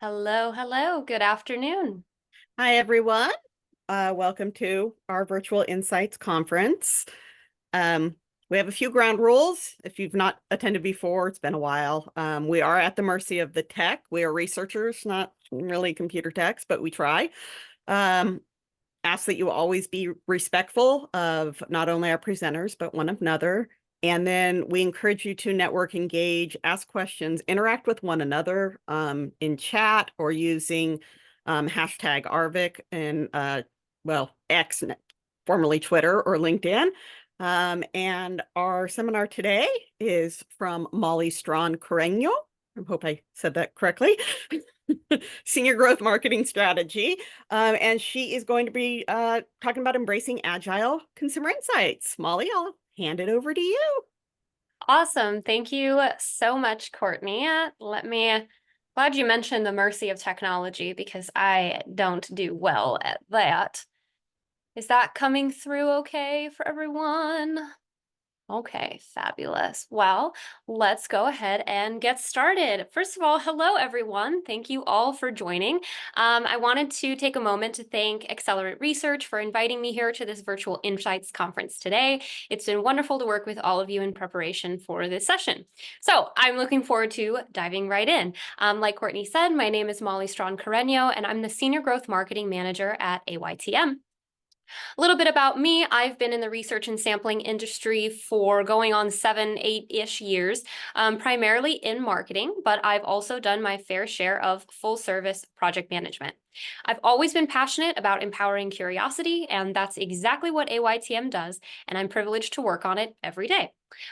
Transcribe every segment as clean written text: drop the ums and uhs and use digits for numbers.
Hello, hello. Good afternoon. Hi, everyone. Welcome to our Virtual Insights Conference. Um, we have a few ground rules. If you've not attended before, it's been a while. We are at the mercy of the tech. We are researchers, not really computer techs, but we try. Um, Ask that you always be respectful of not only our presenters, but one another. And then we encourage you to network, engage, ask questions, interact with one another in chat or using hashtag Arvik and, X, formerly Twitter or LinkedIn. And our seminar today is from Molly Strawn-Carreño. I hope I said that correctly. Senior Growth Marketing Strategy. And she is going to be talking about embracing agile consumer insights. Molly, I'll hand it over to you. Awesome. Thank you so much, Courtney. Glad you mentioned the mercy of technology because I don't do well at that. Is that coming through okay for everyone? Okay, fabulous. Well, let's go ahead and get started. First of all, hello, everyone. Thank you all for joining. I wanted to take a moment to thank Accelerant Research for inviting me here to this virtual Insights conference today. It's been wonderful to work with all of you in preparation for this session. So I'm looking forward to diving right in. Like Courtney said, my name is Molly Strawn-Carreño, and I'm the Senior Growth Marketing Manager at AYTM. A little bit about me. I've been in the research and sampling industry for going on 7, 8-ish years, primarily in marketing, but I've also done my fair share of full service project management. I've always been passionate about empowering curiosity, and that's exactly what AYTM does, and I'm privileged to work on it every day.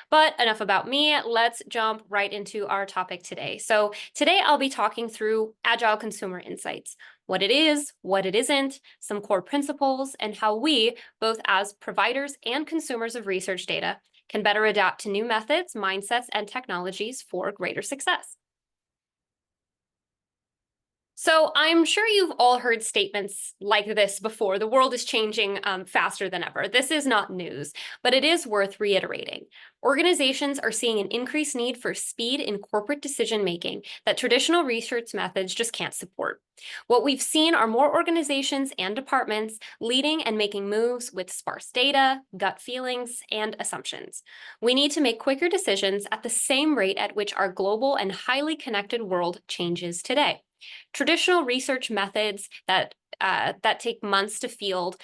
But enough about me, let's jump right into our topic today. So today I'll be talking through Agile Consumer Insights, what it is, what it isn't, some core principles, and how we, both as providers and consumers of research data, can better adapt to new methods, mindsets, and technologies for greater success. So I'm sure you've all heard statements like this before. The world is changing faster than ever. This is not news, but it is worth reiterating. Organizations are seeing an increased need for speed in corporate decision-making that traditional research methods just can't support. What we've seen are more organizations and departments leading and making moves with sparse data, gut feelings, and assumptions. We need to make quicker decisions at the same rate at which our global and highly connected world changes today. Traditional research methods that take months to field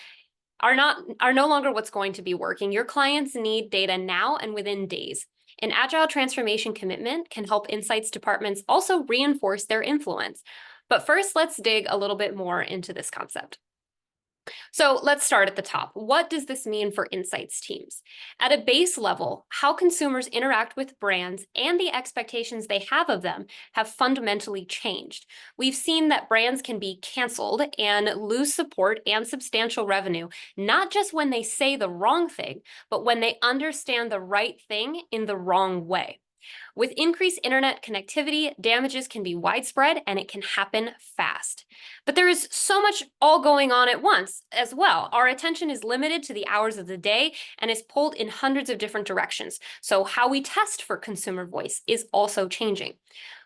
are no longer what's going to be working. Your clients need data now and within days. An agile transformation commitment can help insights departments also reinforce their influence. But first, let's dig a little bit more into this concept. So let's start at the top. What does this mean for insights teams? At a base level, how consumers interact with brands and the expectations they have of them have fundamentally changed. We've seen that brands can be canceled and lose support and substantial revenue, not just when they say the wrong thing, but when they understand the right thing in the wrong way. With increased internet connectivity, damages can be widespread and it can happen fast. But there is so much all going on at once as well. Our attention is limited to the hours of the day and is pulled in hundreds of different directions. So how we test for consumer voice is also changing.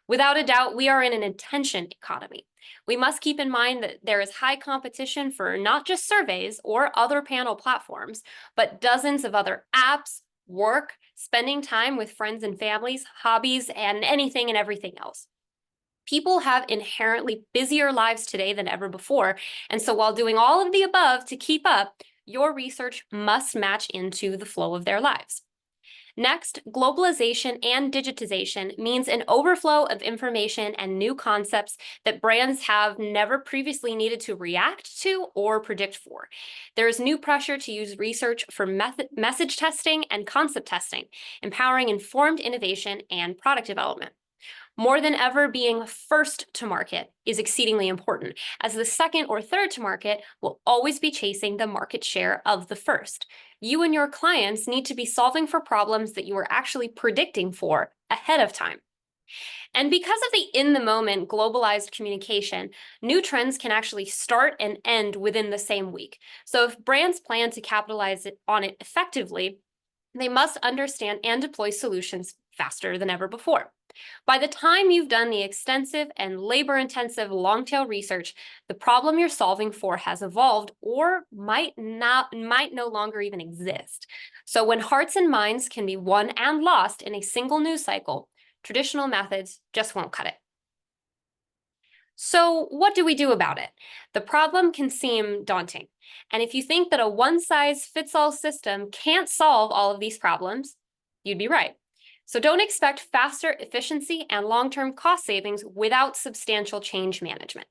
Without a doubt, we are in an attention economy. We must keep in mind that there is high competition for not just surveys or other panel platforms, but dozens of other apps, work, spending time with friends and families, hobbies, and anything and everything else. People have inherently busier lives today than ever before, and so while doing all of the above to keep up, your research must match into the flow of their lives. Next, globalization and digitization means an overflow of information and new concepts that brands have never previously needed to react to or predict for. There is new pressure to use research for message testing and concept testing, empowering informed innovation and product development. More than ever, being first to market is exceedingly important, as the second or third to market will always be chasing the market share of the first. You and your clients need to be solving for problems that you are actually predicting for ahead of time. And because of the in-the-moment globalized communication, new trends can actually start and end within the same week. So if brands plan to capitalize on it effectively, they must understand and deploy solutions faster than ever before. By the time you've done the extensive and labor-intensive long-tail research, the problem you're solving for has evolved or might no longer even exist. So when hearts and minds can be won and lost in a single news cycle, traditional methods just won't cut it. So what do we do about it? The problem can seem daunting. And if you think that a one-size-fits-all system can't solve all of these problems, you'd be right. So don't expect faster efficiency and long-term cost savings without substantial change management.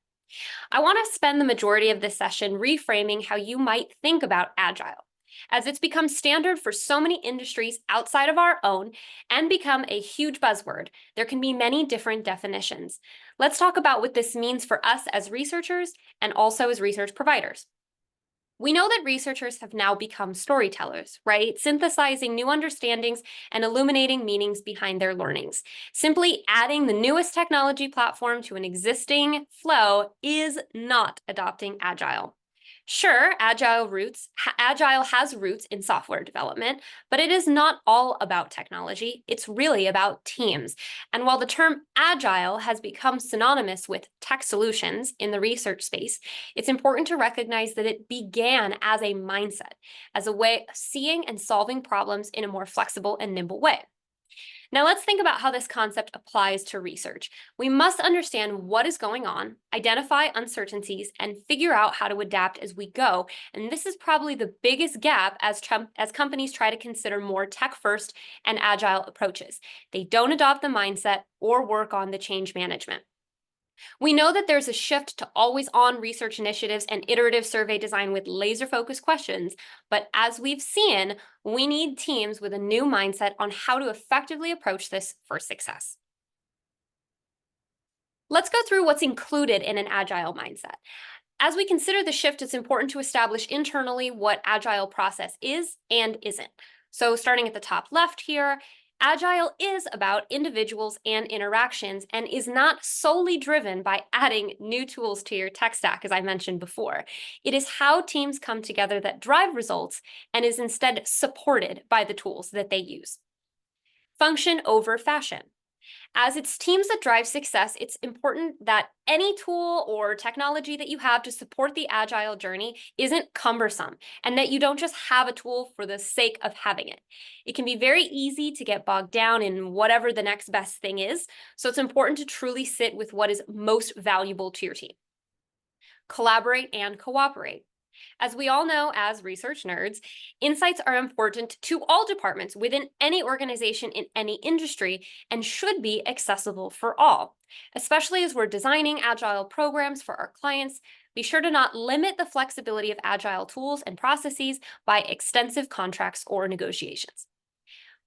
I want to spend the majority of this session reframing how you might think about Agile, as it's become standard for so many industries outside of our own and become a huge buzzword. There can be many different definitions. Let's talk about what this means for us as researchers and also as research providers. We know that researchers have now become storytellers, right? Synthesizing new understandings and illuminating meanings behind their learnings. Simply adding the newest technology platform to an existing flow is not adopting Agile. Sure, Agile has roots in software development, but it is not all about technology. It's really about teams. And while the term Agile has become synonymous with tech solutions in the research space, it's important to recognize that it began as a mindset, as a way of seeing and solving problems in a more flexible and nimble way. Now let's think about how this concept applies to research. We must understand what is going on, identify uncertainties, and figure out how to adapt as we go. And this is probably the biggest gap as companies try to consider more tech-first and agile approaches. They don't adopt the mindset or work on the change management. We know that there's a shift to always-on research initiatives and iterative survey design with laser-focused questions, but as we've seen, we need teams with a new mindset on how to effectively approach this for success. Let's go through what's included in an agile mindset. As we consider the shift, it's important to establish internally what agile process is and isn't. So starting at the top left here, Agile is about individuals and interactions and is not solely driven by adding new tools to your tech stack, as I mentioned before. It is how teams come together that drive results and is instead supported by the tools that they use. Function over fashion. As it's teams that drive success, it's important that any tool or technology that you have to support the agile journey isn't cumbersome and that you don't just have a tool for the sake of having it. It can be very easy to get bogged down in whatever the next best thing is, so it's important to truly sit with what is most valuable to your team. Collaborate and cooperate. As we all know as research nerds, insights are important to all departments within any organization in any industry and should be accessible for all. Especially as we're designing agile programs for our clients, be sure to not limit the flexibility of agile tools and processes by extensive contracts or negotiations.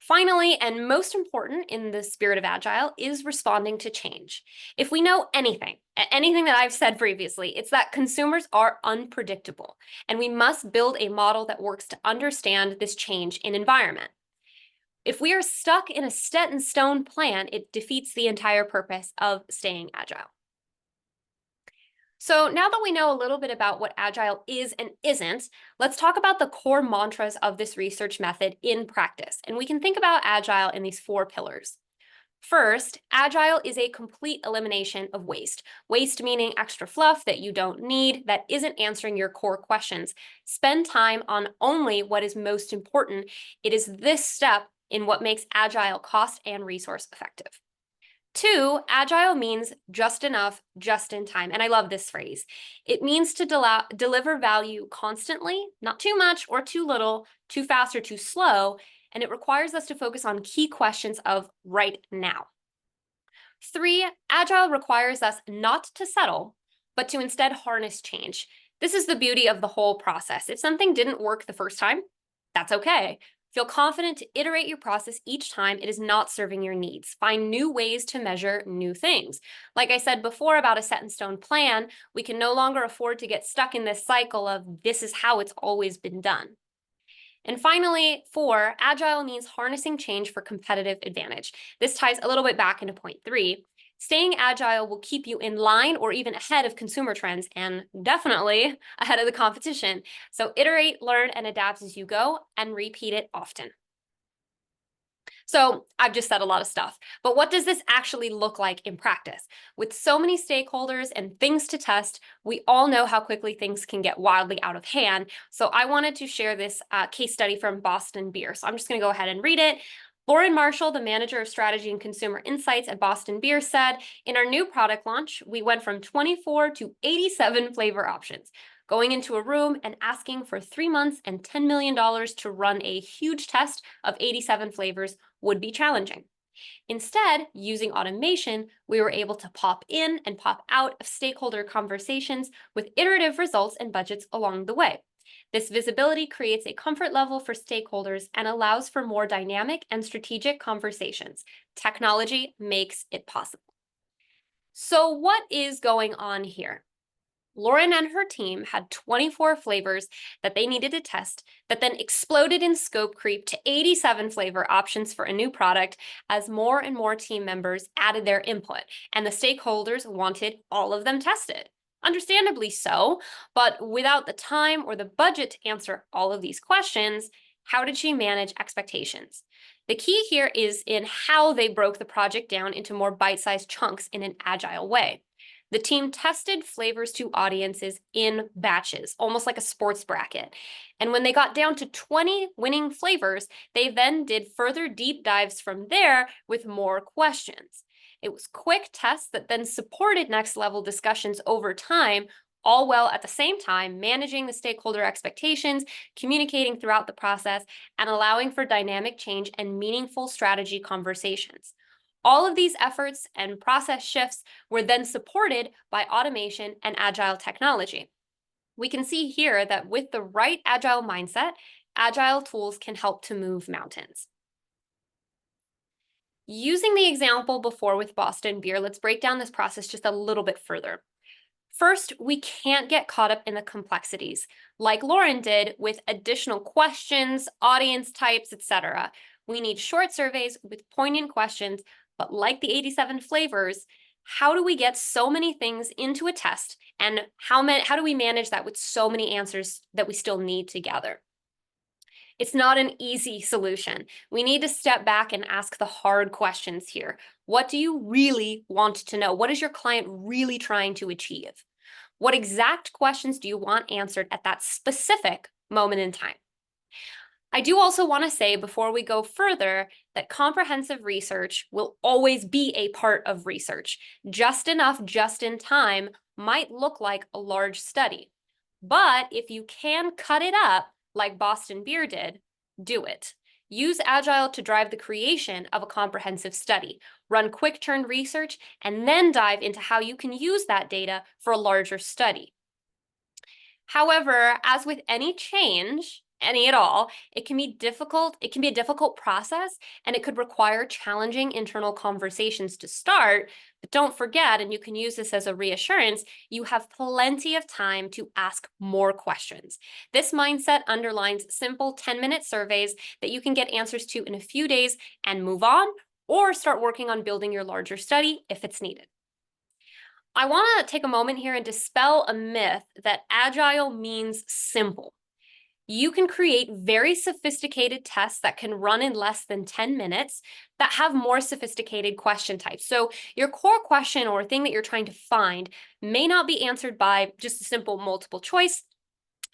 Finally, and most important in the spirit of Agile, is responding to change. If we know anything that I've said previously, it's that consumers are unpredictable, and we must build a model that works to understand this change in environment. If we are stuck in a set in stone plan, it defeats the entire purpose of staying agile. So now that we know a little bit about what Agile is and isn't, let's talk about the core mantras of this research method in practice. And we can think about Agile in these 4 pillars. First, Agile is a complete elimination of waste. Waste meaning extra fluff that you don't need, that isn't answering your core questions. Spend time on only what is most important. It is this step in what makes Agile cost and resource effective. 2, agile means just enough, just in time. And I love this phrase. It means to deliver value constantly, not too much or too little, too fast or too slow. And it requires us to focus on key questions of right now. 3, agile requires us not to settle, but to instead harness change. This is the beauty of the whole process. If something didn't work the first time, that's okay. Feel confident to iterate your process each time it is not serving your needs. Find new ways to measure new things. Like I said before about a set in stone plan, we can no longer afford to get stuck in this cycle of this is how it's always been done. And finally, 4, agile means harnessing change for competitive advantage. This ties a little bit back into point 3. Staying agile will keep you in line or even ahead of consumer trends and definitely ahead of the competition. So iterate, learn, and adapt as you go and repeat it often. So I've just said a lot of stuff, but what does this actually look like in practice? With so many stakeholders and things to test, we all know how quickly things can get wildly out of hand. So I wanted to share this case study from Boston Beer. So I'm just going to go ahead and read it. Lauren Marshall, the manager of strategy and consumer insights at Boston Beer, said, in our new product launch, we went from 24 to 87 flavor options. Going into a room and asking for 3 months and $10 million to run a huge test of 87 flavors would be challenging. Instead, using automation, we were able to pop in and pop out of stakeholder conversations with iterative results and budgets along the way. This visibility creates a comfort level for stakeholders and allows for more dynamic and strategic conversations. Technology makes it possible. So, what is going on here? Lauren and her team had 24 flavors that they needed to test that then exploded in scope creep to 87 flavor options for a new product as more and more team members added their input and the stakeholders wanted all of them tested. Understandably so, but without the time or the budget to answer all of these questions, how did she manage expectations? The key here is in how they broke the project down into more bite-sized chunks in an agile way. The team tested flavors to audiences in batches, almost like a sports bracket. And when they got down to 20 winning flavors, they then did further deep dives from there with more questions. It was quick tests that then supported next level discussions over time, all while at the same time managing the stakeholder expectations, communicating throughout the process, and allowing for dynamic change and meaningful strategy conversations. All of these efforts and process shifts were then supported by automation and agile technology. We can see here that with the right agile mindset, agile tools can help to move mountains. Using the example before with Boston Beer, let's break down this process just a little bit further. First, we can't get caught up in the complexities, like Lauren did with additional questions, audience types, etc. We need short surveys with poignant questions, but like the 87 flavors, how do we get so many things into a test, and how do we manage that with so many answers that we still need to gather? It's not an easy solution. We need to step back and ask the hard questions here. What do you really want to know? What is your client really trying to achieve? What exact questions do you want answered at that specific moment in time? I do also want to say before we go further that comprehensive research will always be a part of research. Just enough, just in time might look like a large study. But if you can cut it up, like Boston Beer did, do it. Use Agile to drive the creation of a comprehensive study. Run quick turn research and then dive into how you can use that data for a larger study. However, as with any change, any at all, it can be difficult. It can be a difficult process, and it could require challenging internal conversations to start. But don't forget, and you can use this as a reassurance, you have plenty of time to ask more questions. This mindset underlines simple 10-minute surveys that you can get answers to in a few days and move on, or start working on building your larger study if it's needed. I want to take a moment here and dispel a myth that agile means simple. You can create very sophisticated tests that can run in less than 10 minutes that have more sophisticated question types. So your core question or thing that you're trying to find may not be answered by just a simple multiple choice.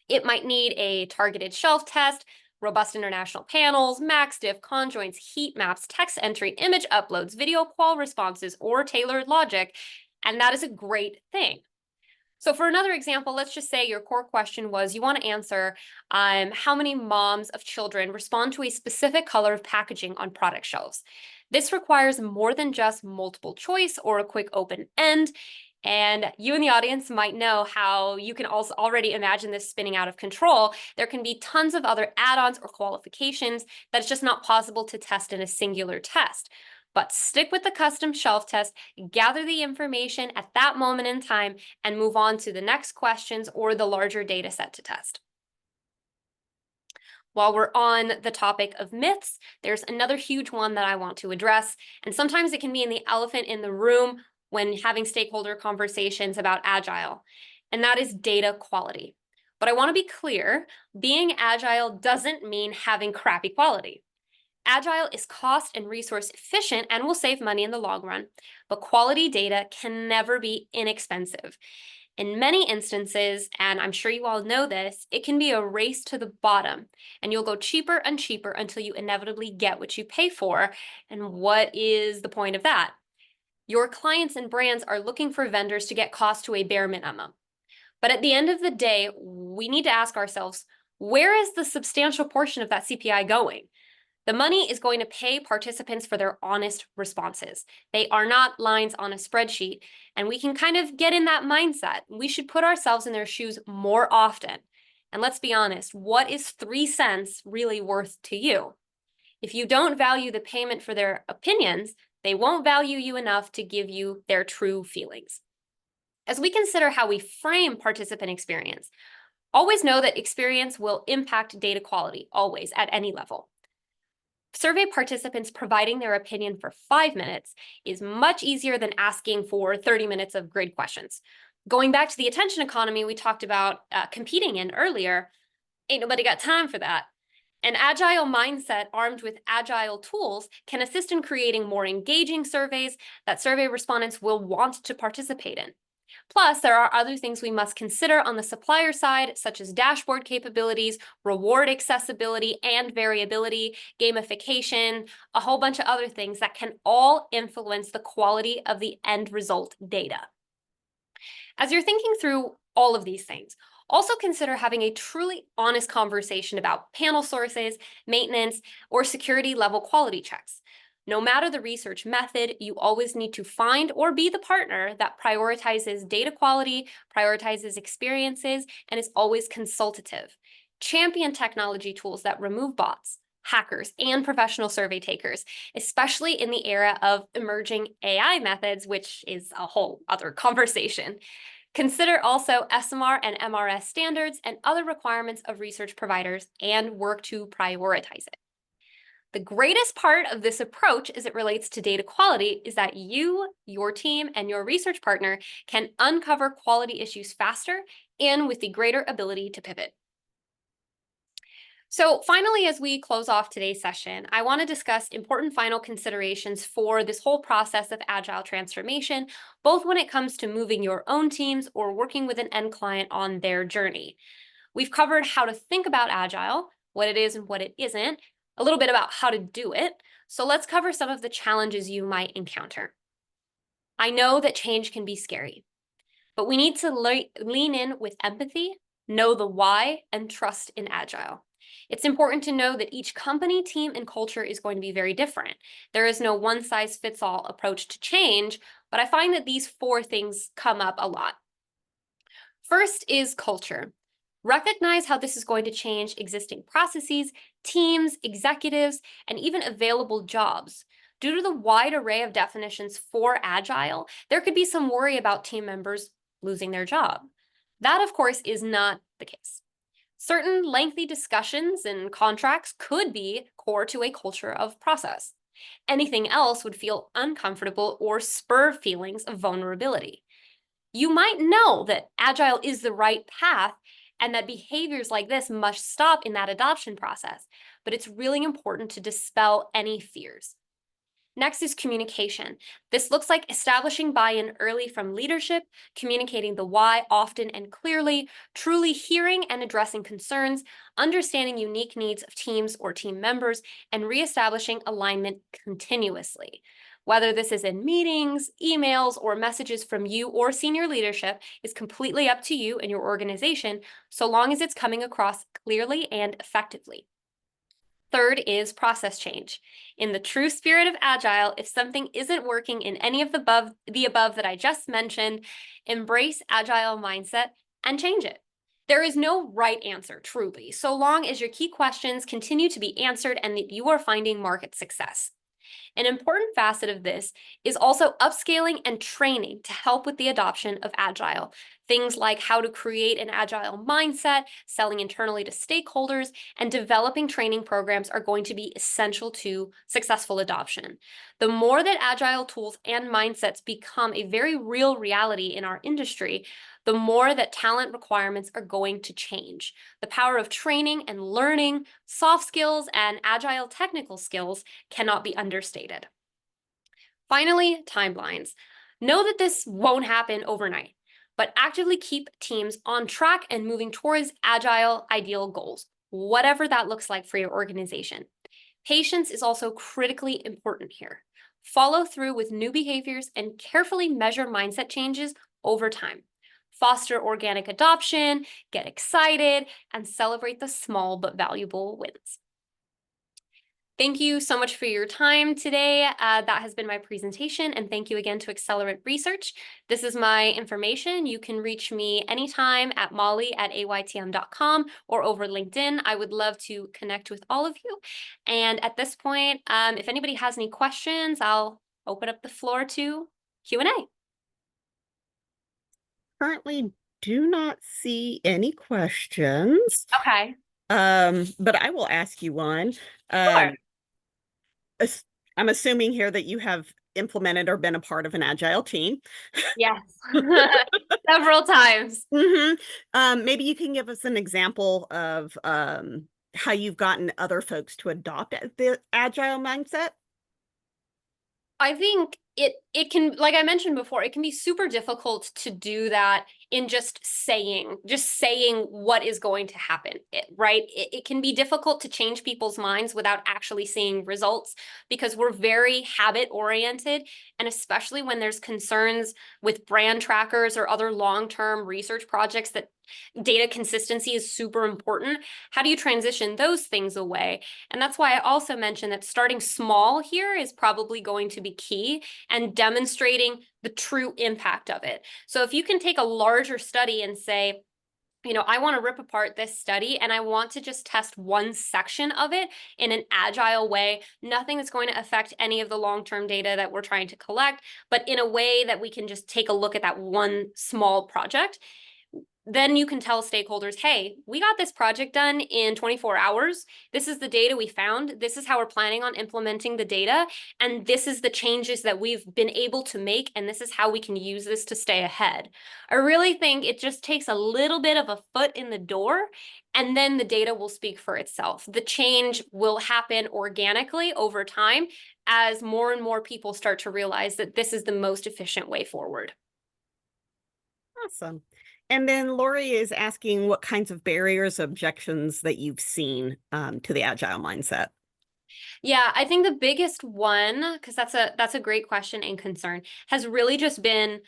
It might need a targeted shelf test, robust international panels, max diff, conjoints, heat maps, text entry, image uploads, video qual responses, or tailored logic. And that is a great thing. So for another example, let's just say your core question was you want to answer how many moms of children respond to a specific color of packaging on product shelves. This requires more than just multiple choice or a quick open end. And you in the audience might know how you can also already imagine this spinning out of control. There can be tons of other add-ons or qualifications that it's just not possible to test in a singular test. But stick with the custom shelf test, gather the information at that moment in time, and move on to the next questions or the larger data set to test. While we're on the topic of myths, there's another huge one that I want to address, and sometimes it can be in the elephant in the room when having stakeholder conversations about Agile, and that is data quality. But I want to be clear, being Agile doesn't mean having crappy quality. Agile is cost and resource efficient and will save money in the long run, but quality data can never be inexpensive. In many instances, and I'm sure you all know this, it can be a race to the bottom, and you'll go cheaper and cheaper until you inevitably get what you pay for. And what is the point of that? Your clients and brands are looking for vendors to get cost to a bare minimum. But at the end of the day, we need to ask ourselves, where is the substantial portion of that CPI going? The money is going to pay participants for their honest responses. They are not lines on a spreadsheet, and we can kind of get in that mindset. We should put ourselves in their shoes more often. And let's be honest, what is 3 cents really worth to you? If you don't value the payment for their opinions, they won't value you enough to give you their true feelings. As we consider how we frame participant experience, always know that experience will impact data quality, always, at any level. Survey participants providing their opinion for 5 minutes is much easier than asking for 30 minutes of grid questions. Going back to the attention economy we talked about competing in earlier, ain't nobody got time for that. An agile mindset armed with agile tools can assist in creating more engaging surveys that survey respondents will want to participate in. Plus, there are other things we must consider on the supplier side, such as dashboard capabilities, reward accessibility and variability, gamification, a whole bunch of other things that can all influence the quality of the end result data. As you're thinking through all of these things, also consider having a truly honest conversation about panel sources, maintenance, or security level quality checks. No matter the research method, you always need to find or be the partner that prioritizes data quality, prioritizes experiences, and is always consultative. Champion technology tools that remove bots, hackers, and professional survey takers, especially in the era of emerging AI methods, which is a whole other conversation. Consider also SMR and MRS standards and other requirements of research providers and work to prioritize it. The greatest part of this approach as it relates to data quality is that you, your team, and your research partner can uncover quality issues faster and with the greater ability to pivot. So finally, as we close off today's session, I want to discuss important final considerations for this whole process of agile transformation, both when it comes to moving your own teams or working with an end client on their journey. We've covered how to think about agile, what it is and what it isn't, a little bit about how to do it. So let's cover some of the challenges you might encounter. I know that change can be scary, but we need to lean in with empathy, know the why, and trust in agile. It's important to know that each company, team, and culture is going to be very different. There is no one-size-fits-all approach to change, but I find that these 4 things come up a lot. First is culture. Recognize how this is going to change existing processes, teams, executives, and even available jobs. Due to the wide array of definitions for agile, there could be some worry about team members losing their job. That, of course, is not the case. Certain lengthy discussions and contracts could be core to a culture of process. Anything else would feel uncomfortable or spur feelings of vulnerability. You might know that agile is the right path and that behaviors like this must stop in that adoption process, but it's really important to dispel any fears. Next is communication. This looks like establishing buy-in early from leadership, communicating the why often and clearly, truly hearing and addressing concerns, understanding unique needs of teams or team members, and reestablishing alignment continuously. Whether this is in meetings, emails, or messages from you or senior leadership is completely up to you and your organization, so long as it's coming across clearly and effectively. Third is process change. In the true spirit of agile, if something isn't working in any of the above that I just mentioned, embrace agile mindset and change it. There is no right answer, truly, so long as your key questions continue to be answered and that you are finding market success. An important facet of this is also upscaling and training to help with the adoption of Agile. Things like how to create an Agile mindset, selling internally to stakeholders, and developing training programs are going to be essential to successful adoption. The more that Agile tools and mindsets become a very real reality in our industry, the more that talent requirements are going to change. The power of training and learning, soft skills, and Agile technical skills cannot be understated. Finally, timelines. Know that this won't happen overnight, but actively keep teams on track and moving towards Agile ideal goals, whatever that looks like for your organization. Patience is also critically important here. Follow through with new behaviors and carefully measure mindset changes over time. Foster organic adoption, get excited, and celebrate the small but valuable wins. Thank you so much for your time today. That has been my presentation, and thank you again to Accelerant Research. This is my information. You can reach me anytime at molly@aytm.com or over LinkedIn. I would love to connect with all of you. And at this point, if anybody has any questions, I'll open up the floor to Q&A. Currently do not see any questions. Okay. But I will ask you one. Sure. I'm assuming here that you have implemented or been a part of an Agile team. Yes. Several times. Maybe you can give us an example of how you've gotten other folks to adopt the Agile mindset. I think it can, like I mentioned before, it can be super difficult to do that in just saying what is going to happen, right? It can be difficult to change people's minds without actually seeing results because we're very habit oriented. And especially when there's concerns with brand trackers or other long-term research projects that data consistency is super important. How do you transition those things away? And that's why I also mentioned that starting small here is probably going to be key and demonstrating the true impact of it. So if you can take a larger study and say, I want to rip apart this study and I want to just test one section of it in an agile way, nothing that's going to affect any of the long-term data that we're trying to collect, but in a way that we can just take a look at that one small project. Then you can tell stakeholders, hey, we got this project done in 24 hours. This is the data we found. This is how we're planning on implementing the data. And this is the changes that we've been able to make. And this is how we can use this to stay ahead. I really think it just takes a little bit of a foot in the door, and then the data will speak for itself. The change will happen organically over time as more and more people start to realize that this is the most efficient way forward. Awesome. And then Lori is asking what kinds of barriers, objections that you've seen to the Agile mindset. Yeah, I think the biggest one, because that's a great question and concern, has really just been,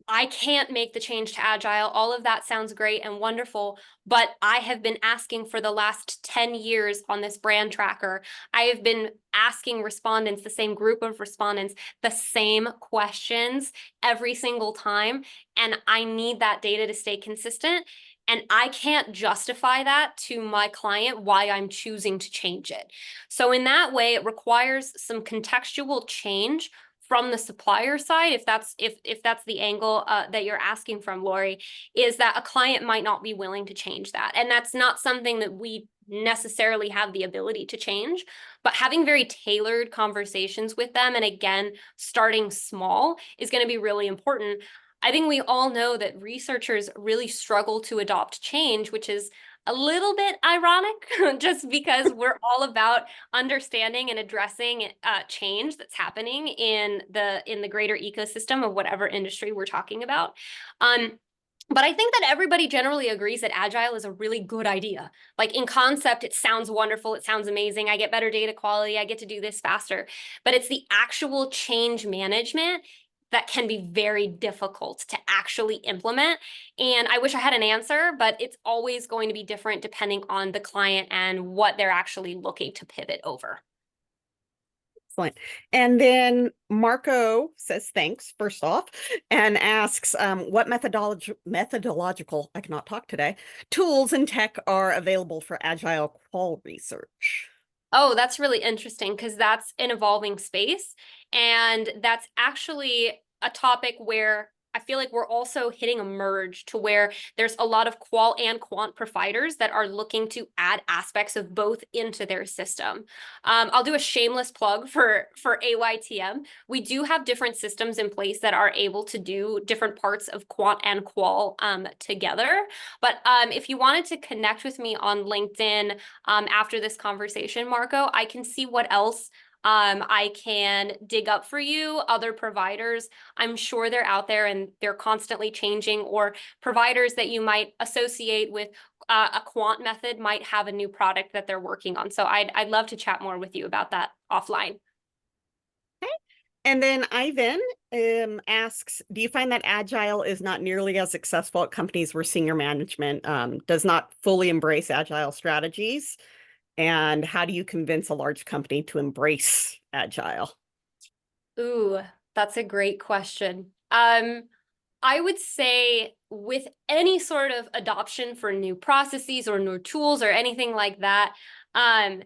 I can't make the change to Agile. All of that sounds great and wonderful, but I have been asking for the last 10 years on this brand tracker. I have been asking respondents, the same group of respondents, the same questions every single time, and I need that data to stay consistent. And I can't justify that to my client why I'm choosing to change it. So in that way, it requires some contextual change from the supplier side, if that's the angle that you're asking from, Lori, is that a client might not be willing to change that. And that's not something that we necessarily have the ability to change, but having very tailored conversations with them, and again, starting small, is going to be really important. I think we all know that researchers really struggle to adopt change, which is a little bit ironic just because we're all about understanding and addressing change that's happening in the greater ecosystem of whatever industry we're talking about. But I think that everybody generally agrees that Agile is a really good idea. Like in concept, it sounds wonderful. It sounds amazing. I get better data quality. I get to do this faster. But it's the actual change management that can be very difficult to actually implement. And I wish I had an answer, but it's always going to be different depending on the client and what they're actually looking to pivot over. Excellent. And then Marco says thanks, first off, and asks what methodological, I cannot talk today, tools and tech are available for Agile qual research? Oh, that's really interesting because that's an evolving space. And that's actually a topic where I feel like we're also hitting a merge to where there's a lot of qual and quant providers that are looking to add aspects of both into their system. I'll do a shameless plug for AYTM. We do have different systems in place that are able to do different parts of quant and qual together. But if you wanted to connect with me on LinkedIn, after this conversation, Marco, I can see what else I can dig up for you, other providers. I'm sure they're out there and they're constantly changing, or providers that you might associate with a quant method might have a new product that they're working on. So I'd love to chat more with you about that offline. Okay. And then Ivan asks, do you find that Agile is not nearly as successful at companies where senior management does not fully embrace Agile strategies? And how do you convince a large company to embrace Agile? Ooh, that's a great question. I would say with any sort of adoption for new processes or new tools or anything like that, um,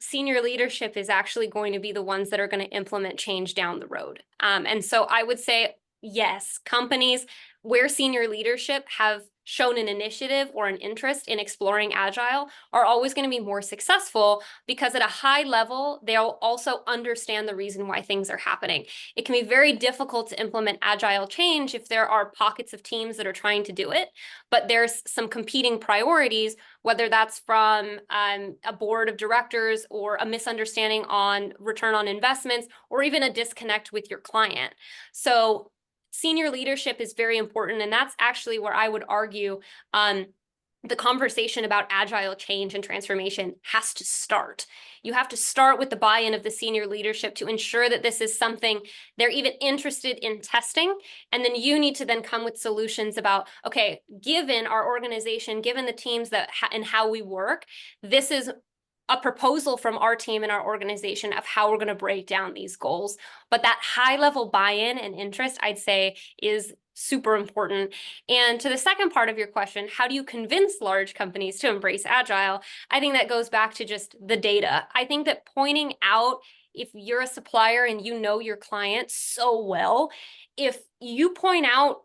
senior leadership is actually going to be the ones that are going to implement change down the road. And so I would say, yes, companies where senior leadership have shown an initiative or an interest in exploring agile are always going to be more successful because at a high level, they'll also understand the reason why things are happening. It can be very difficult to implement agile change if there are pockets of teams that are trying to do it, but there's some competing priorities, whether that's from a board of directors or a misunderstanding on return on investments, or even a disconnect with your client. So senior leadership is very important. And that's actually where I would argue the conversation about agile change and transformation has to start. You have to start with the buy-in of the senior leadership to ensure that this is something they're even interested in testing. And then you need to then come with solutions about, okay, given our organization, given the teams that and how we work, this is a proposal from our team and our organization of how we're going to break down these goals. But that high level buy-in and interest, I'd say, is super important. And to the second part of your question, how do you convince large companies to embrace agile? I think that goes back to just the data. I think that pointing out, if you're a supplier and you know your client so well, if you point out,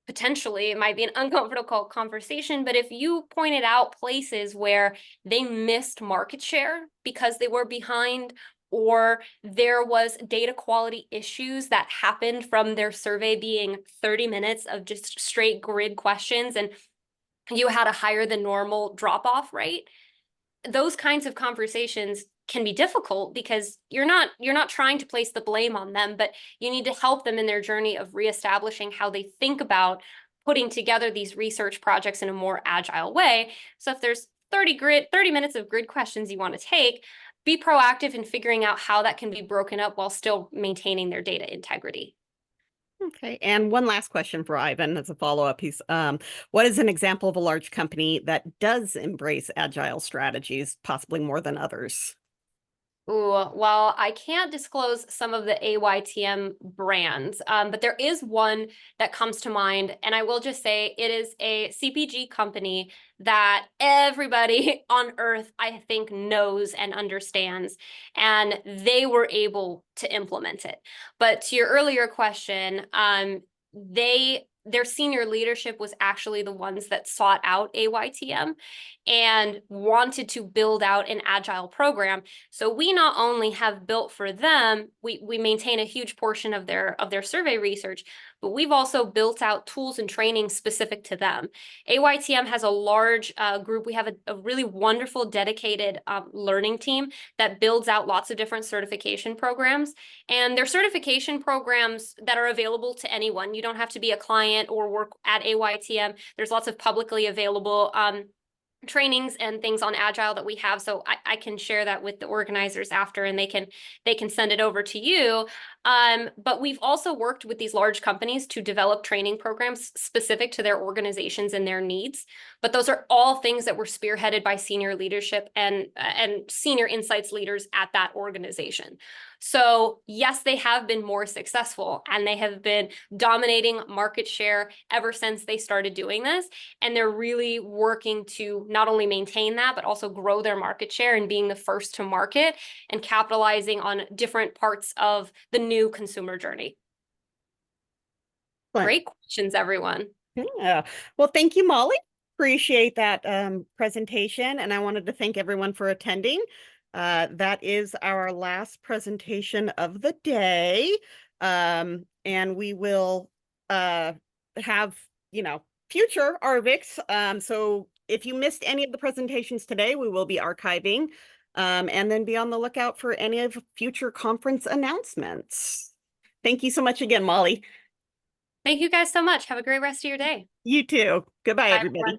potentially it might be an uncomfortable conversation, but if you pointed out places where they missed market share because they were behind, or there was data quality issues that happened from their survey being 30 minutes of just straight grid questions and you had a higher than normal drop off rate, those kinds of conversations can be difficult because you're not trying to place the blame on them, but you need to help them in their journey of reestablishing how they think about putting together these research projects in a more agile way. So if there's 30 minutes of grid questions you want to take, be proactive in figuring out how that can be broken up while still maintaining their data integrity. Okay. And one last question for Ivan as a follow-up. What is an example of a large company that does embrace agile strategies, possibly more than others? Ooh, well, I can't disclose some of the AYTM brands, but there is one that comes to mind, and I will just say it is a CPG company that everybody on earth, I think, knows and understands, and they were able to implement it. But to your earlier question, their senior leadership was actually the ones that sought out AYTM and wanted to build out an agile program. So we not only have built for them, we maintain a huge portion of their survey research, but we've also built out tools and training specific to them. AYTM has a large group. We have a really wonderful, dedicated learning team that builds out lots of different certification programs. And they're certification programs that are available to anyone. You don't have to be a client or work at AYTM. There's lots of publicly available trainings and things on agile that we have, so I can share that with the organizers after, and they can send it over to you. But we've also worked with these large companies to develop training programs specific to their organizations and their needs. But those are all things that were spearheaded by senior leadership and senior insights leaders at that organization. So yes, they have been more successful and they have been dominating market share ever since they started doing this. And they're really working to not only maintain that, but also grow their market share and being the first to market and capitalizing on different parts of the new consumer journey. Excellent. Great questions, everyone. Yeah. Well, thank you, Molly. Appreciate that presentation, and I wanted to thank everyone for attending. That is our last presentation of the day, and we will have, future RVICs. So if you missed any of the presentations today, we will be archiving, and then be on the lookout for any of future conference announcements. Thank you so much again, Molly. Thank you guys so much. Have a great rest of your day. You too. Goodbye, Bye, everybody. everyone.